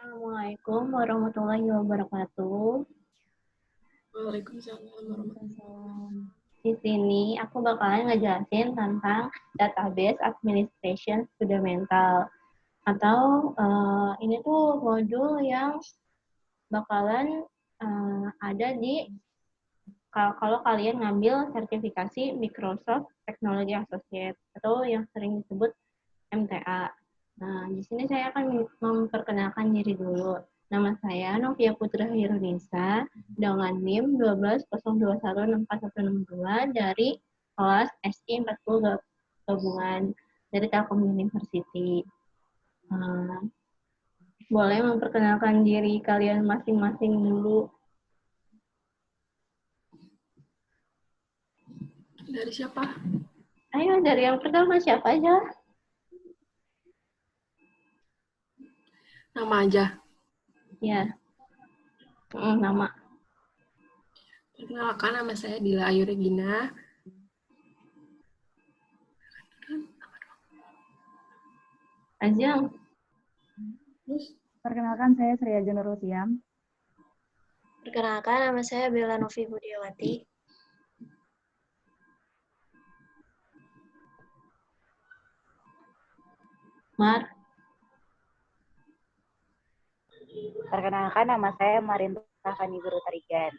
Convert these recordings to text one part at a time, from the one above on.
Assalamualaikum warahmatullahi wabarakatuh. Waalaikumsalam warahmatullahi Waalaikumsalam. Di sini aku bakalan ngejelasin tentang database administration fundamental atau ini tuh modul yang bakalan ada di kalau kalian ngambil sertifikasi Microsoft Technology Associate atau yang sering disebut MTA. Nah, di sini saya akan memperkenalkan diri dulu. Nama saya Novia Putra Hirunisa dengan NIM 1202164162 dari kelas SI 40 gabungan dari Telkom University. Boleh memperkenalkan diri kalian masing-masing dulu. Dari siapa? Ayo, dari yang pertama siapa aja? Nama aja. Ya, nama. Perkenalkan, nama saya Dila Ayu Regina. Ajeng. Perkenalkan, saya Sri Aja Nurusiam. Perkenalkan, nama saya Bella Novi Budiawati. Mar. Perkenalkan, nama saya Marinta Fani Guru Tarigan.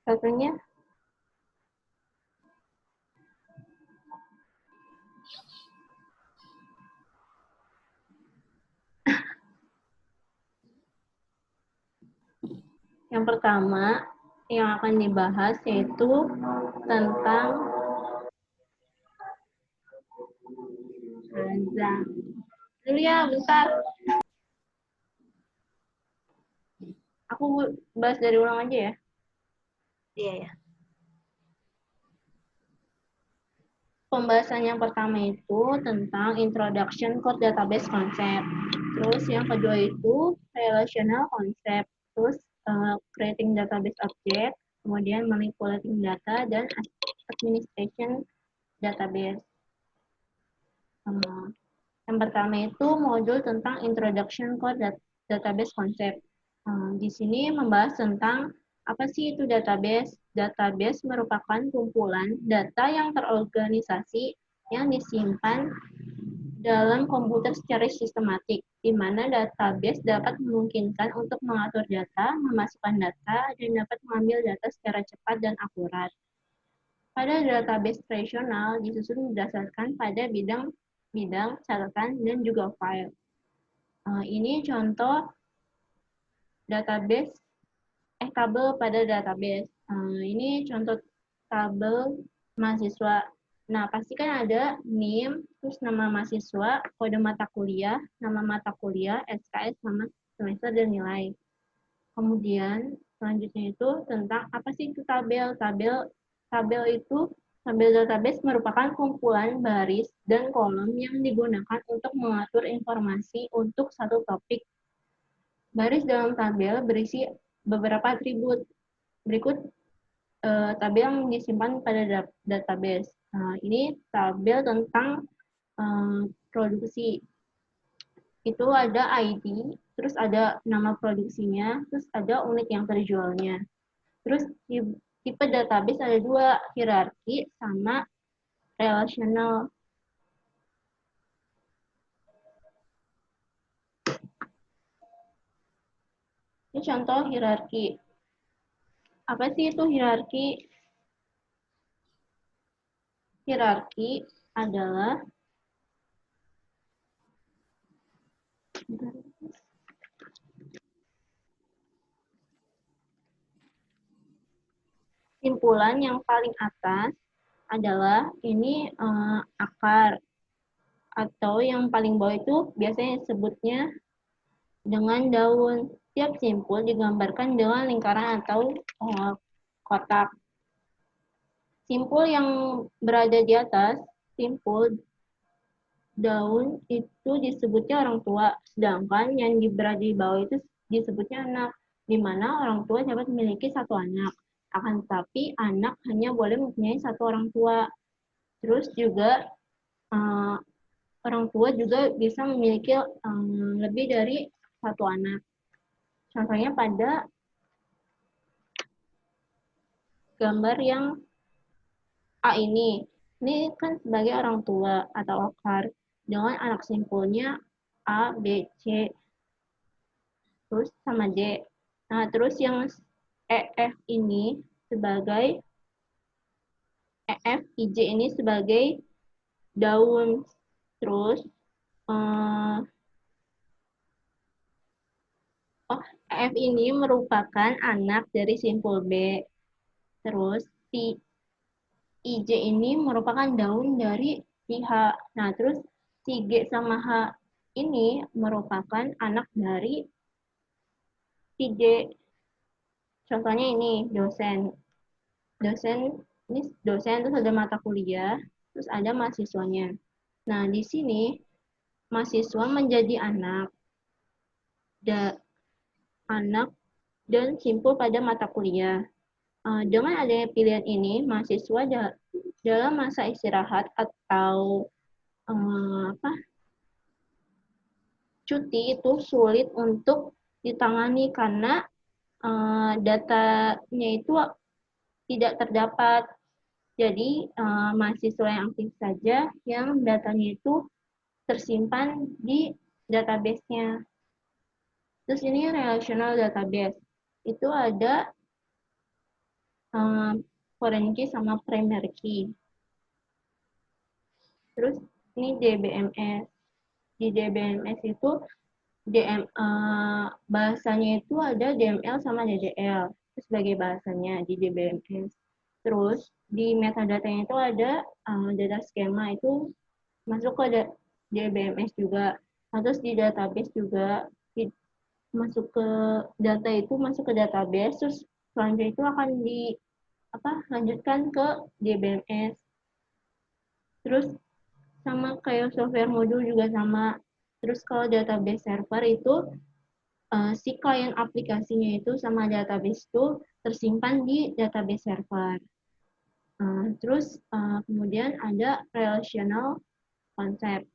Satunya? Yang pertama yang akan dibahas yaitu tentang azan. Dulu ya, bentar. Aku bahas dari ulang aja ya. Iya ya. Pembahasan yang pertama itu tentang Introduction Core Database Concept. Terus yang kedua itu Relational Concept. Terus Creating Database Object. Kemudian Manipulating Data dan Administration Database. Yang pertama itu modul tentang Introduction Core Database Concept. Di sini membahas tentang apa sih itu database. Database merupakan kumpulan data yang terorganisasi yang disimpan dalam komputer secara sistematik, di mana database dapat memungkinkan untuk mengatur data, memasukkan data, dan dapat mengambil data secara cepat dan akurat. Pada database tradisional disusun berdasarkan pada bidang catatan dan juga file. Ini contoh database tabel pada database. Ini contoh tabel mahasiswa. Nah, pasti kan ada NIM, terus nama mahasiswa, kode mata kuliah, nama mata kuliah, SKS, nama semester, dan nilai. Kemudian, selanjutnya itu tentang apa sih itu tabel. Tabel database merupakan kumpulan baris dan kolom yang digunakan untuk mengatur informasi untuk satu topik. Baris dalam tabel berisi beberapa atribut. Berikut tabel yang disimpan pada database. Ini tabel tentang produksi. Itu ada ID, terus ada nama produksinya, terus ada unit yang terjualnya. Terus tipe database ada dua, hierarki sama relational. Ini contoh hierarki. Apa sih itu hierarki? Hierarki adalah simpulan yang paling atas adalah ini akar, atau yang paling bawah itu biasanya disebutnya dengan daun. Tiap simpul digambarkan dengan lingkaran atau kotak. Simpul yang berada di atas, simpul daun, itu disebutnya orang tua, sedangkan yang berada di bawah itu disebutnya anak, di mana orang tua dapat memiliki satu anak. Akan tetapi anak hanya boleh mempunyai satu orang tua. Terus juga orang tua juga bisa memiliki lebih dari satu anak. Contohnya pada gambar yang A ini kan sebagai orang tua atau akar dengan anak simpulnya A, B, C, terus sama D. Nah, terus yang EF ini sebagai EF, IJ ini sebagai daun. Terus EF ini merupakan anak dari simpul B. Terus si IJ ini merupakan daun dari si H. Nah, terus si G sama H ini merupakan anak dari si D. Contohnya ini dosen. Ini dosen, terus ada mata kuliah, terus ada mahasiswanya. Nah, di sini mahasiswa menjadi anak dan simpul pada mata kuliah. Dengan adanya pilihan ini, mahasiswa dalam masa istirahat atau cuti itu sulit untuk ditangani karena datanya itu tidak terdapat. Jadi mahasiswa yang aktif saja yang datanya itu tersimpan di database-nya. Terus ini relational database. Itu ada foreign key sama primary key. Terus ini DBMS. Di DBMS itu bahasanya itu ada DML sama DDL sebagai bahasanya di DBMS. Terus di metadatanya itu ada data skema itu masuk ke DBMS juga. Terus di database juga masuk ke data itu masuk ke database, terus selanjutnya itu akan lanjutkan ke DBMS. Terus sama kayak software modul juga sama. Terus kalau database server itu si klien aplikasinya itu sama database itu tersimpan di database server. Terus kemudian ada relational concept.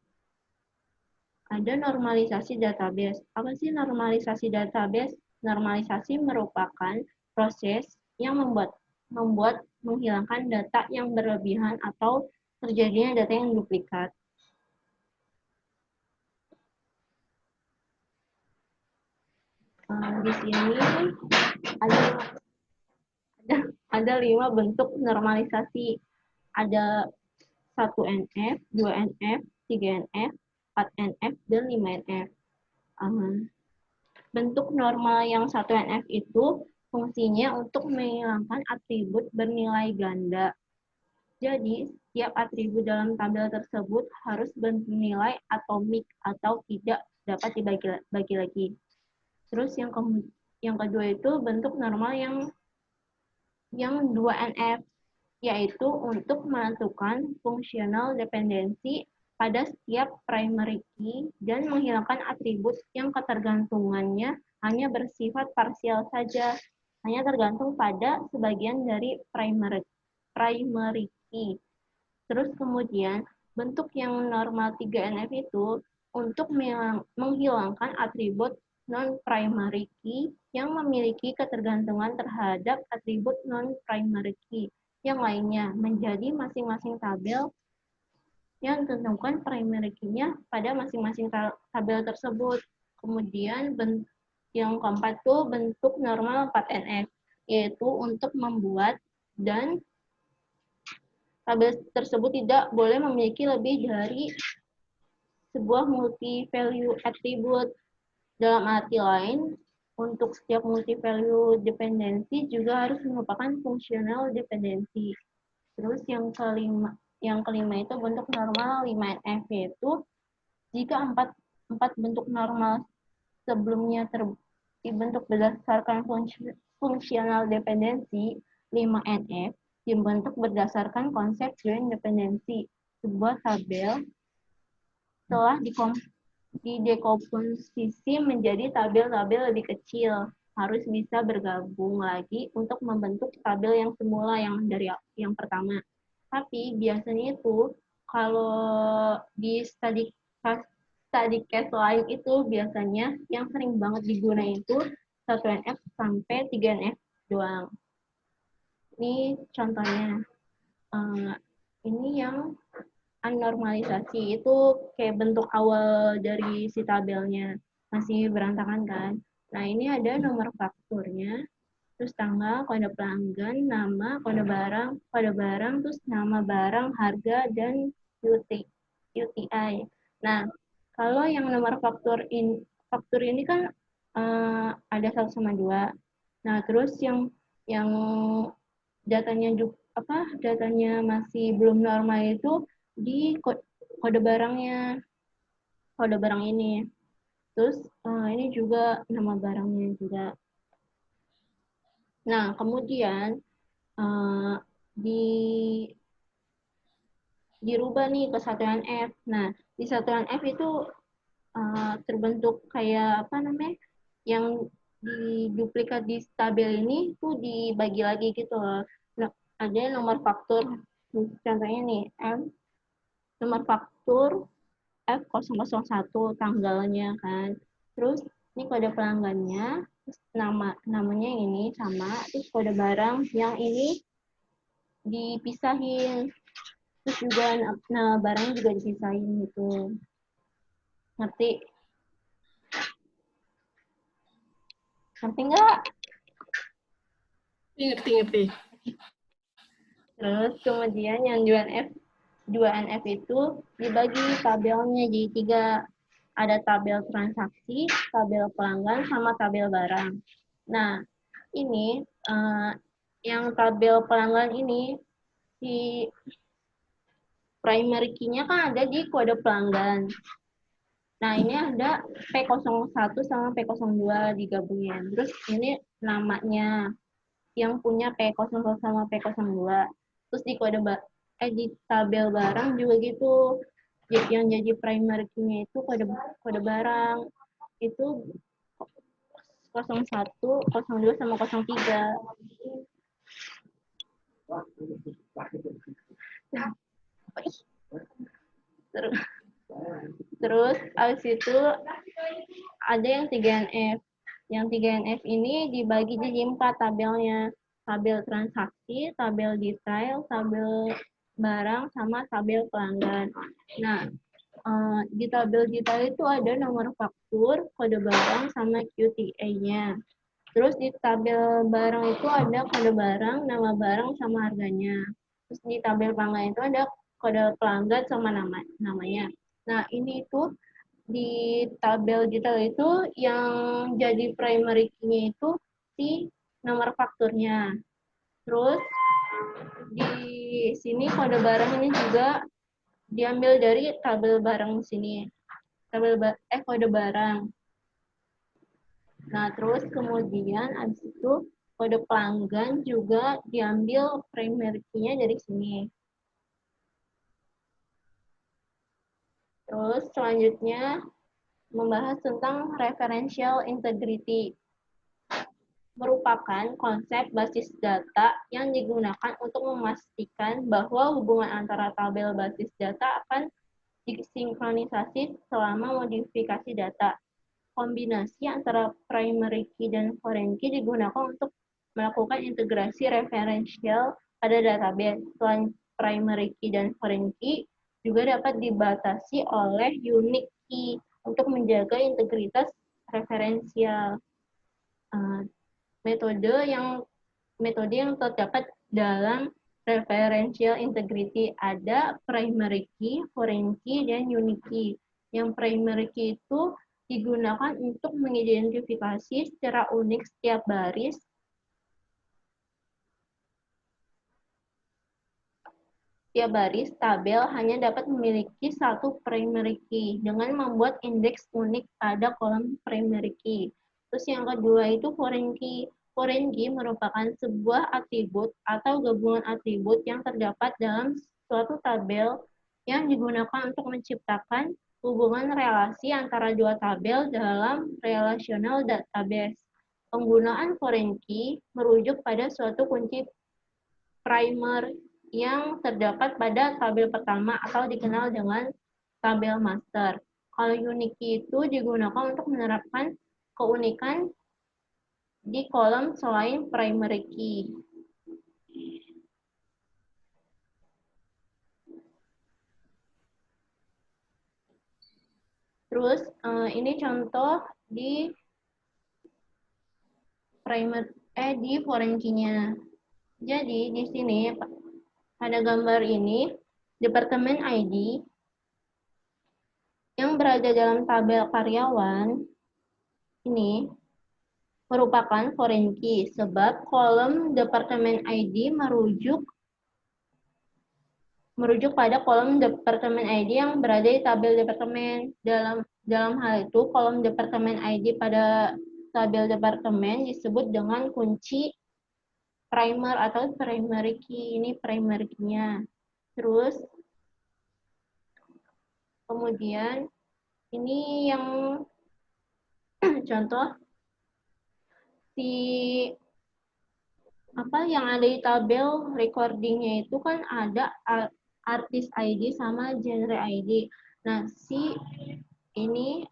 Ada normalisasi database. Apa sih normalisasi database? Normalisasi merupakan proses yang membuat menghilangkan data yang berlebihan atau terjadinya data yang duplikat. Di sini ada 5 bentuk normalisasi. Ada 1NF, 2NF, 3NF, 4NF, dan 5NF. Bentuk normal yang 1NF itu fungsinya untuk menghilangkan atribut bernilai ganda. Jadi, setiap atribut dalam tabel tersebut harus bernilai atomik atau tidak dapat dibagi lagi. Terus yang kedua itu bentuk normal yang 2NF, yaitu untuk menentukan fungsional dependensi pada setiap primary key dan menghilangkan atribut yang ketergantungannya hanya bersifat parsial saja, hanya tergantung pada sebagian dari primary key. Terus kemudian bentuk yang normal 3NF itu untuk menghilangkan atribut non-primary key yang memiliki ketergantungan terhadap atribut non-primary key yang lainnya menjadi masing-masing tabel yang tentukan primary key-nya pada masing-masing tabel tersebut. Kemudian yang keempat itu bentuk normal 4NF, yaitu untuk membuat dan tabel tersebut tidak boleh memiliki lebih dari sebuah multi-value attribute. Dalam arti lain, untuk setiap multi-value dependensi juga harus merupakan fungsional dependensi. Terus yang kelima itu bentuk normal 5NF, yaitu jika empat bentuk normal sebelumnya dibentuk berdasarkan fungsional dependensi, 5NF dibentuk berdasarkan konsep joint dependensi. Sebuah tabel telah didekomposisi menjadi tabel-tabel lebih kecil, harus bisa bergabung lagi untuk membentuk tabel yang semula yang dari yang pertama. Tapi biasanya itu kalau di study case lain itu biasanya yang sering banget digunakan itu 1NF sampai 3NF doang. Ini contohnya. Ini yang anormalisasi itu kayak bentuk awal dari si tabelnya masih berantakan kan. Nah ini ada nomor fakturnya, terus tanggal, kode pelanggan, nama, kode barang, terus nama barang, harga, dan UTI. Nah kalau yang nomor faktur ini kan ada 1 sama 2. Nah terus yang datanya masih belum normal itu di kode barangnya, kode barang ini. Terus ini juga nama barangnya juga. Nah kemudian dirubah nih ke satuan F. Nah di satuan F itu terbentuk kayak apa namanya yang di duplikat di tabel ini tuh dibagi lagi gitu loh. Nah, ada nomor faktur, contohnya nih nomor faktur F001 tanggalnya kan. Terus ini kode pelanggannya, terus namanya yang ini sama, terus kode barang yang ini dipisahin. Terus juga nah barangnya juga dipisahin gitu. Ngerti? Ngerti nggak? Ngerti. Terus kemudian yang 2NF itu dibagi tabelnya jadi 3. Ada tabel transaksi, tabel pelanggan, sama tabel barang. Nah, ini yang tabel pelanggan ini, di primary key-nya kan ada di kode pelanggan. Nah, ini ada P01 sama P02 digabungin. Terus ini namanya yang punya P01 sama P02. Terus di di tabel barang juga gitu. Yang jadi primary key-nya itu kode barang. Itu 01, 02 sama 03. Terus abis itu ada yang 3NF. Yang 3NF ini dibagi jadi 4 tabelnya. Tabel transaksi, tabel detail, tabel barang, sama tabel pelanggan. Nah, di tabel detail itu ada nomor faktur, kode barang, sama QTA-nya. Terus di tabel barang itu ada kode barang, nama barang, sama harganya. Terus di tabel pelanggan itu ada kode pelanggan sama namanya. Nah, ini itu di tabel detail itu yang jadi primary key-nya itu si nomor fakturnya. Terus di sini kode barang ini juga diambil dari tabel barang sini. Kode barang. Nah, terus kemudian habis itu kode pelanggan juga diambil primary key-nya dari sini. Terus selanjutnya membahas tentang referential integrity. Merupakan konsep basis data yang digunakan untuk memastikan bahwa hubungan antara tabel basis data akan disinkronisasi selama modifikasi data. Kombinasi antara primary key dan foreign key digunakan untuk melakukan integrasi referensial pada database. Selain primary key dan foreign key, juga dapat dibatasi oleh unique key untuk menjaga integritas referensial. Metode yang terdapat dalam referential integrity ada primary key, foreign key, dan unique key. Yang primary key itu digunakan untuk mengidentifikasi secara unik setiap baris tabel hanya dapat memiliki satu primary key dengan membuat indeks unik pada kolom primary key. Terus yang kedua itu foreign key. Foreign key merupakan sebuah atribut atau gabungan atribut yang terdapat dalam suatu tabel yang digunakan untuk menciptakan hubungan relasi antara dua tabel dalam relational database. Penggunaan foreign key merujuk pada suatu kunci primer yang terdapat pada tabel pertama atau dikenal dengan tabel master. Kalau unique key itu digunakan untuk menerapkan keunikan di kolom selain primary key. Terus ini contoh di di foreign key-nya. Jadi di sini pada gambar ini departemen ID yang berada dalam tabel karyawan ini merupakan foreign key sebab kolom departemen ID merujuk pada kolom departemen ID yang berada di tabel departemen. Dalam hal itu, kolom departemen ID pada tabel departemen disebut dengan kunci primer atau primary key. Ini primary key-nya. Terus, kemudian ini yang contoh yang ada di tabel recording-nya itu kan ada artis ID sama genre ID. Nah, ini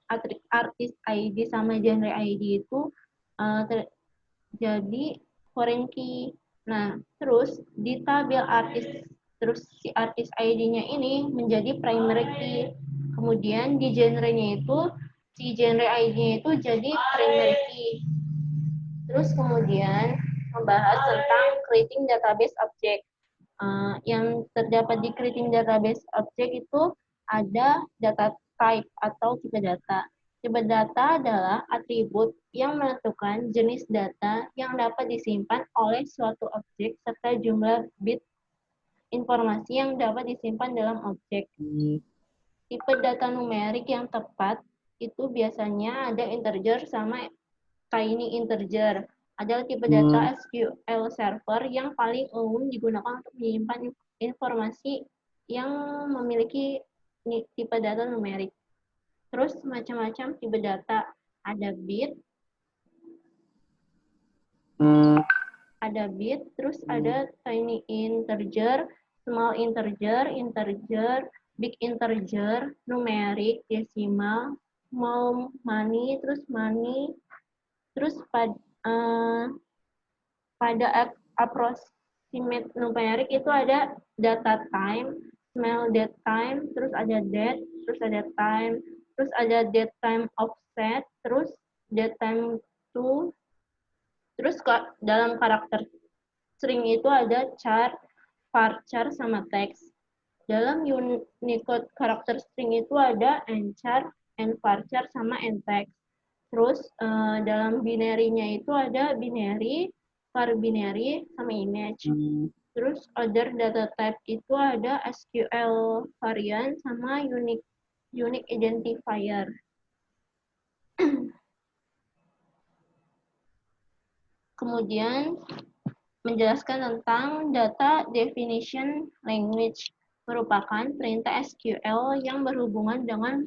artis ID sama genre ID itu jadi foreign key. Nah, terus di tabel si artis ID-nya ini menjadi primary key. Kemudian di genre-nya itu, si genre ID-nya itu jadi primary key. Terus kemudian membahas tentang creating database object. Yang terdapat di creating database object itu ada data type atau tipe data. Tipe data adalah atribut yang menentukan jenis data yang dapat disimpan oleh suatu objek serta jumlah bit informasi yang dapat disimpan dalam objek. Tipe data numerik yang tepat itu biasanya ada integer sama tiny integer. Ada tipe data SQL Server yang paling umum digunakan untuk menyimpan informasi yang memiliki tipe data numerik. Terus macam-macam tipe data. Ada bit, terus ada tiny integer, small integer, big integer, numerik, desimal, small money, terus money, terus pada approximate numerik itu ada data time, small date time, terus ada date, terus ada time, terus ada date time offset, terus date time to, terus dalam karakter string itu ada char, varchar, sama teks. Dalam Unicode karakter string itu ada enchar, envarchar, sama entext. Terus dalam binary-nya itu ada binary, var binary, sama image. Terus other data type itu ada SQL variant sama unique identifier. Kemudian menjelaskan tentang data definition language, merupakan perintah SQL yang berhubungan dengan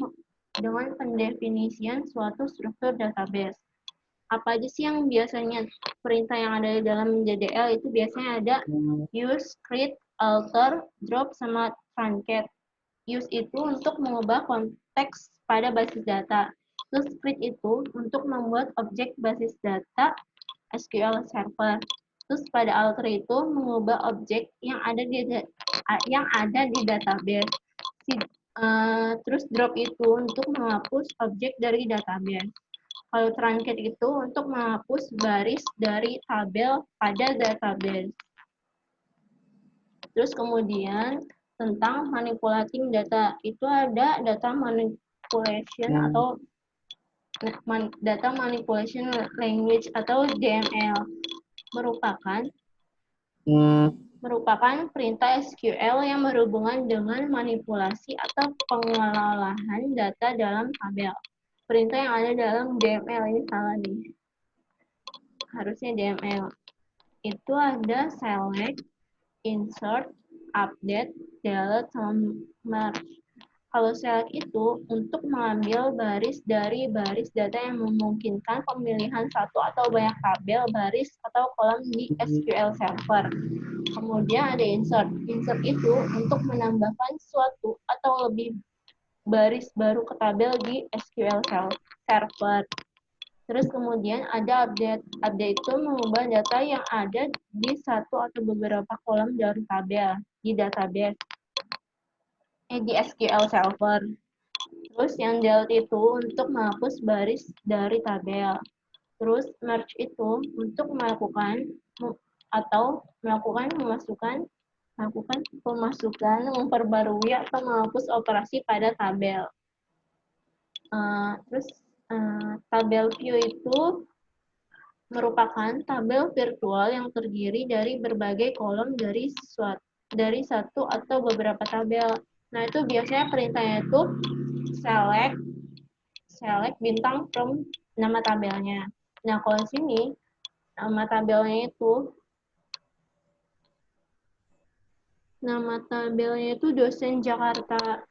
pendefinisian suatu struktur database. Apa aja sih yang biasanya perintah yang ada di dalam JDL itu biasanya ada use, create, alter, drop, sama truncate. Use itu untuk mengubah konteks pada basis data. Terus create itu untuk membuat objek basis data SQL Server. Terus pada alter itu mengubah objek yang ada di database. Terus drop itu untuk menghapus objek dari database. Kalau truncate itu untuk menghapus baris dari tabel pada database. Terus kemudian tentang manipulating data, itu ada data manipulation atau data manipulation language atau DML, merupakan perintah SQL yang berhubungan dengan manipulasi atau pengolahan data dalam tabel. Perintah yang ada dalam DML ini salah nih. Harusnya DML. Itu ada select, insert, update, delete, sama merge. Kalau select itu untuk mengambil baris dari baris data yang memungkinkan pemilihan satu atau banyak tabel, baris, atau kolom di SQL Server. Kemudian ada insert. Insert itu untuk menambahkan suatu atau lebih baris baru ke tabel di SQL Server. Terus kemudian ada update. Update itu mengubah data yang ada di satu atau beberapa kolom dari tabel di database, di SQL Server. Terus yang delete itu untuk menghapus baris dari tabel. Terus merge itu untuk melakukan pemasukan, memperbarui atau menghapus operasi pada tabel. Terus tabel view itu merupakan tabel virtual yang terdiri dari berbagai kolom dari satu atau beberapa tabel. Nah, itu biasanya perintahnya itu select bintang from nama tabelnya. Nah, kalau di sini nama tabelnya itu dosen Jakarta.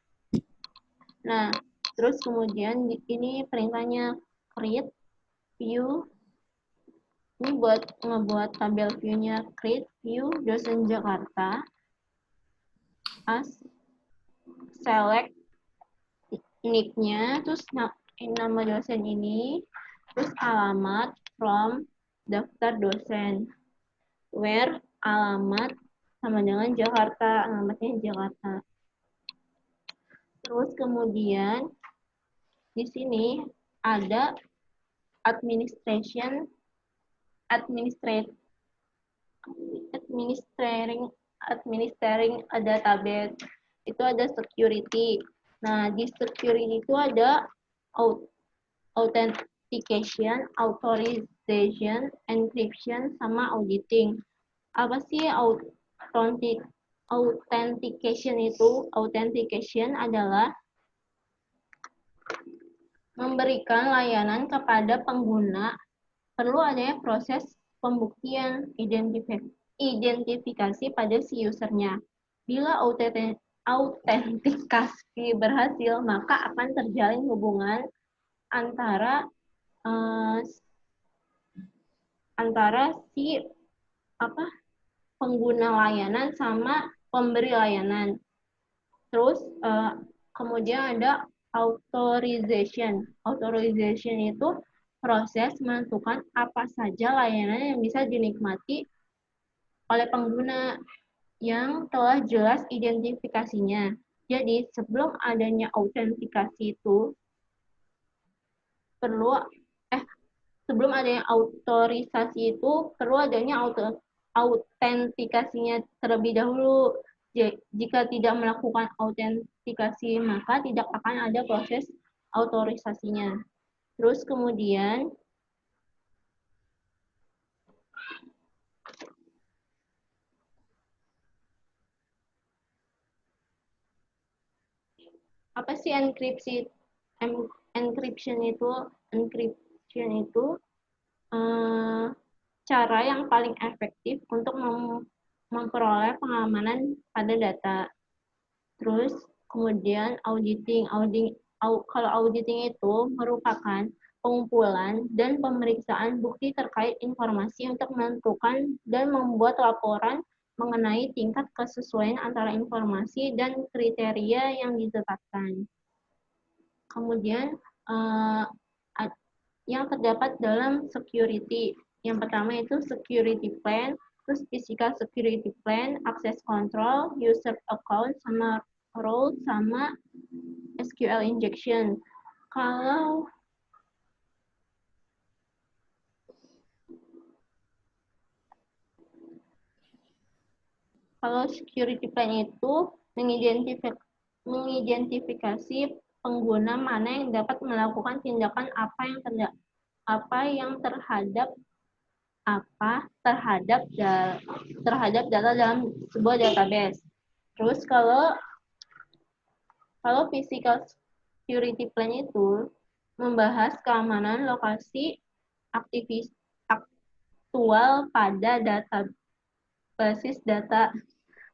Nah, terus kemudian ini perintahnya create view. Ini buat ngebuat tabel view-nya, create view dosen Jakarta as select nick-nya, terus nama dosen ini, terus alamat from daftar dosen, where alamat sama dengan Jakarta, alamatnya Jakarta. Terus kemudian di sini ada administering a database. Itu ada security. Nah, di security itu ada authentication, authorization, encryption, sama auditing. Apa sih authentication itu? Authentication adalah memberikan layanan kepada pengguna. Perlu adanya proses pembuktian identifikasi pada si usernya. Bila autentikasi berhasil, maka akan terjalin hubungan antara si pengguna layanan sama pemberi layanan. Terus kemudian ada authorization. Authorization itu proses menentukan apa saja layanan yang bisa dinikmati oleh pengguna yang telah jelas identifikasinya. Jadi sebelum adanya autentikasi itu sebelum adanya autorisasi itu perlu adanya autentikasinya terlebih dahulu. Jika tidak melakukan autentikasi, maka tidak akan ada proses autorisasinya. Terus kemudian apa sih enkripsi? Encryption itu cara yang paling efektif untuk memperoleh pengamanan pada data. Terus kemudian auditing. Kalau auditing itu merupakan pengumpulan dan pemeriksaan bukti terkait informasi untuk menentukan dan membuat laporan mengenai tingkat kesesuaian antara informasi dan kriteria yang ditetapkan. Kemudian yang terdapat dalam security. Yang pertama itu security plan, terus physical security plan, access control, user account, sama role, sama SQL injection. Kalau security plan itu mengidentifikasi pengguna mana yang dapat melakukan tindakan terhadap data dalam sebuah database. Terus kalau physical security plan itu membahas keamanan lokasi aktual pada basis data.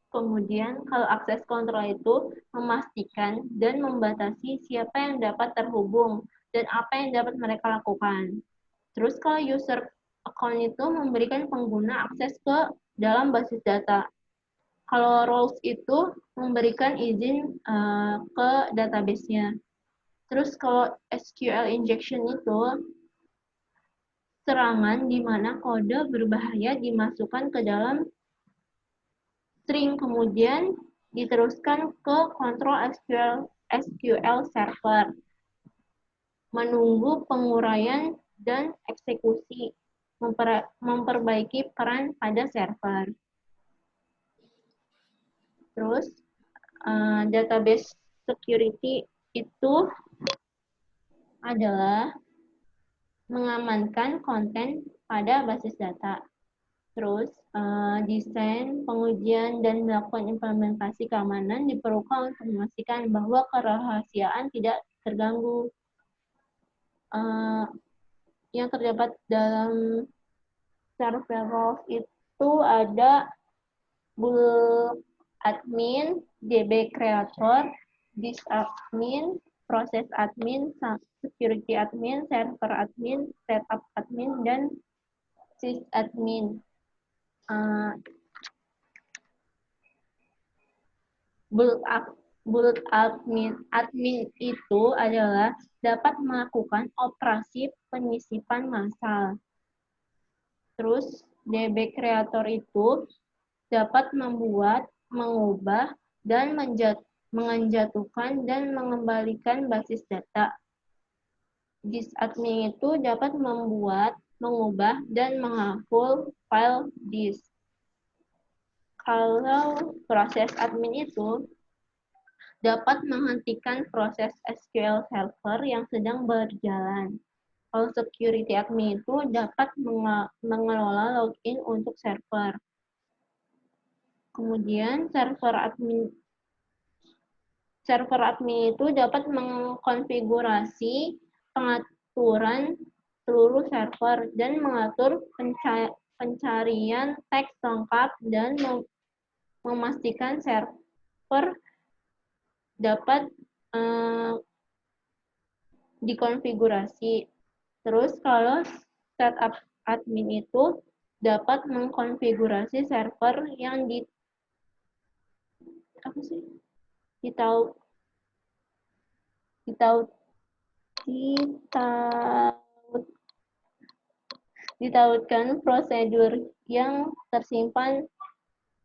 Kemudian kalau akses kontrol itu memastikan dan membatasi siapa yang dapat terhubung dan apa yang dapat mereka lakukan. Terus kalau user account itu memberikan pengguna akses ke dalam basis data. Kalau roles itu memberikan izin ke database-nya. Terus kalau SQL injection itu serangan di mana kode berbahaya dimasukkan ke dalam string kemudian diteruskan ke kontrol SQL server, menunggu penguraian dan eksekusi, memperbaiki peran pada server. Terus database security itu adalah mengamankan konten pada basis data. Terus desain, pengujian, dan melakukan implementasi keamanan diperlukan untuk memastikan bahwa kerahasiaan tidak terganggu. Yang terdapat dalam server roles itu ada bulk admin, DB creator, disk admin, proses admin, security admin, server admin, setup admin, dan sysadmin. Bulk admin itu adalah dapat melakukan operasi penyisipan massal. Terus DB creator itu dapat membuat, mengubah, dan menjatuhkan dan mengembalikan basis data. Disk admin itu dapat membuat, mengubah, dan menghapus file disk. Kalau proses admin itu dapat menghentikan proses SQL server yang sedang berjalan. Kalau security admin itu dapat mengelola login untuk server. Kemudian server admin itu dapat mengkonfigurasi pengaturan seluruh server dan mengatur pencarian teks lengkap dan memastikan server dapat dikonfigurasi. Terus kalau setup admin itu dapat mengkonfigurasi server yang ditautkan prosedur yang tersimpan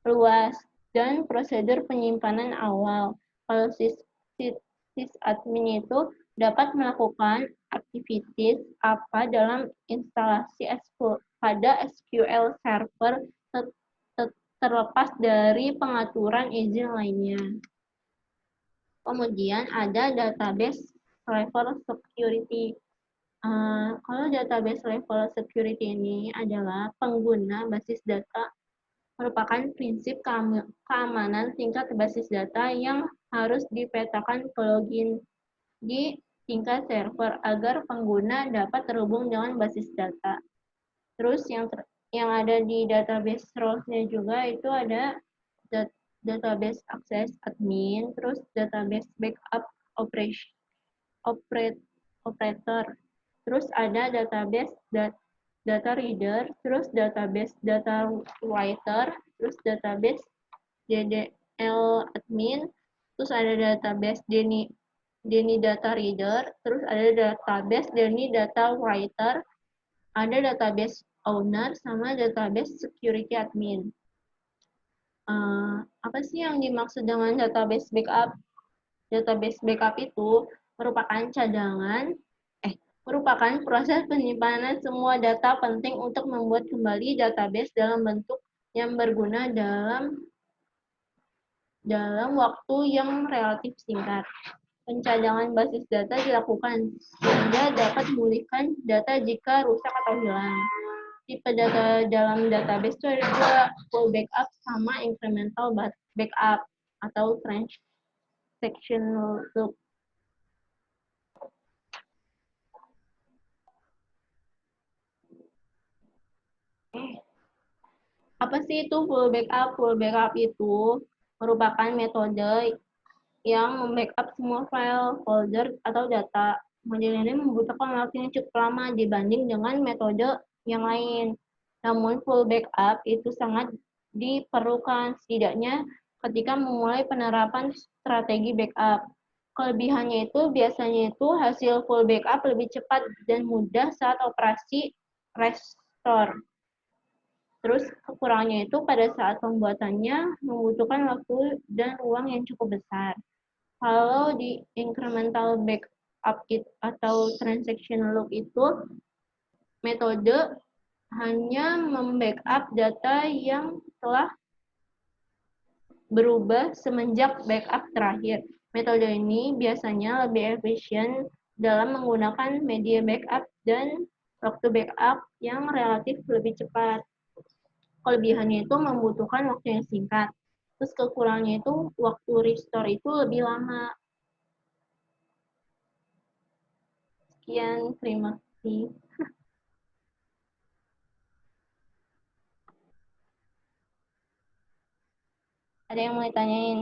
luas dan prosedur penyimpanan awal. Kalau sysadmin itu dapat melakukan aktivitas apa dalam instalasi pada SQL server terlepas dari pengaturan izin lainnya. Kemudian ada database level security. Kalau database level security ini adalah pengguna basis data merupakan prinsip keamanan tingkat basis data yang harus dipetakan ke login di tingkat server agar pengguna dapat terhubung dengan basis data. Terus yang ada di database roles-nya juga itu ada database access admin, terus database backup operator, terus ada database data reader, terus database data writer, terus database DDL admin, terus ada database Deni data reader, terus ada database Deni data writer, ada database owner, sama database security admin. Apa sih yang dimaksud dengan database backup? Database backup itu merupakan merupakan proses penyimpanan semua data penting untuk membuat kembali database dalam bentuk yang berguna dalam waktu yang relatif singkat. Pencadangan basis data dilakukan sehingga dapat memulihkan data jika rusak atau hilang. Tipe data dalam database itu ada dua, full backup sama incremental backup atau transactional loop. Apa sih itu full backup? Full backup itu merupakan metode yang membackup semua file, folder, atau data. Model ini membutuhkan waktu yang cukup lama dibanding dengan metode yang lain. Namun full backup itu sangat diperlukan setidaknya ketika memulai penerapan strategi backup. Kelebihannya itu biasanya itu hasil full backup lebih cepat dan mudah saat operasi restore. Terus kekurangannya itu pada saat pembuatannya membutuhkan waktu dan uang yang cukup besar. Kalau di incremental backup atau transaction lock itu metode hanya membackup data yang telah berubah semenjak backup terakhir. Metode ini biasanya lebih efisien dalam menggunakan media backup dan waktu backup yang relatif lebih cepat. Kelebihannya itu membutuhkan waktu yang singkat. Terus kekurangannya itu waktu restore itu lebih lama. Sekian, terima kasih. Ada yang mau ditanyain?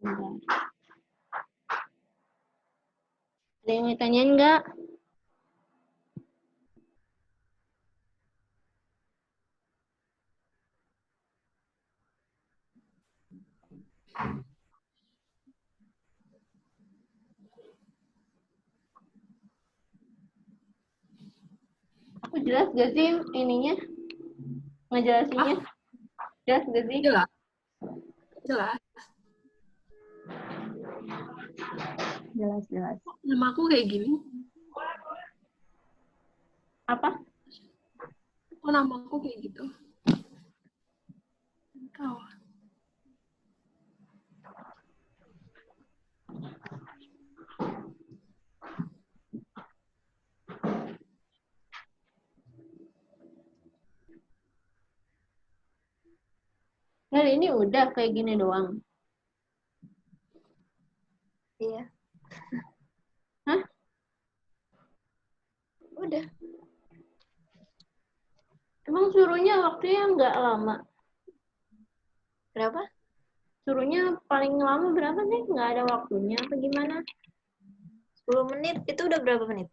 Bentar. Ada yang mau ditanyain nggak? Aku jelas gak sih ininya? Ngejelasinnya? Jelas gak sih? Jelas. Jelas. Jelas. Nama aku kayak gini. Apa? Kok nama aku kayak gitu? Tahu. Nah, ini udah kayak gini doang. Iya. Hah? Udah. Emang suruhnya waktunya nggak lama? Berapa? Suruhnya paling lama berapa sih? Nggak ada waktunya apa gimana? 10 menit. Itu udah berapa menit?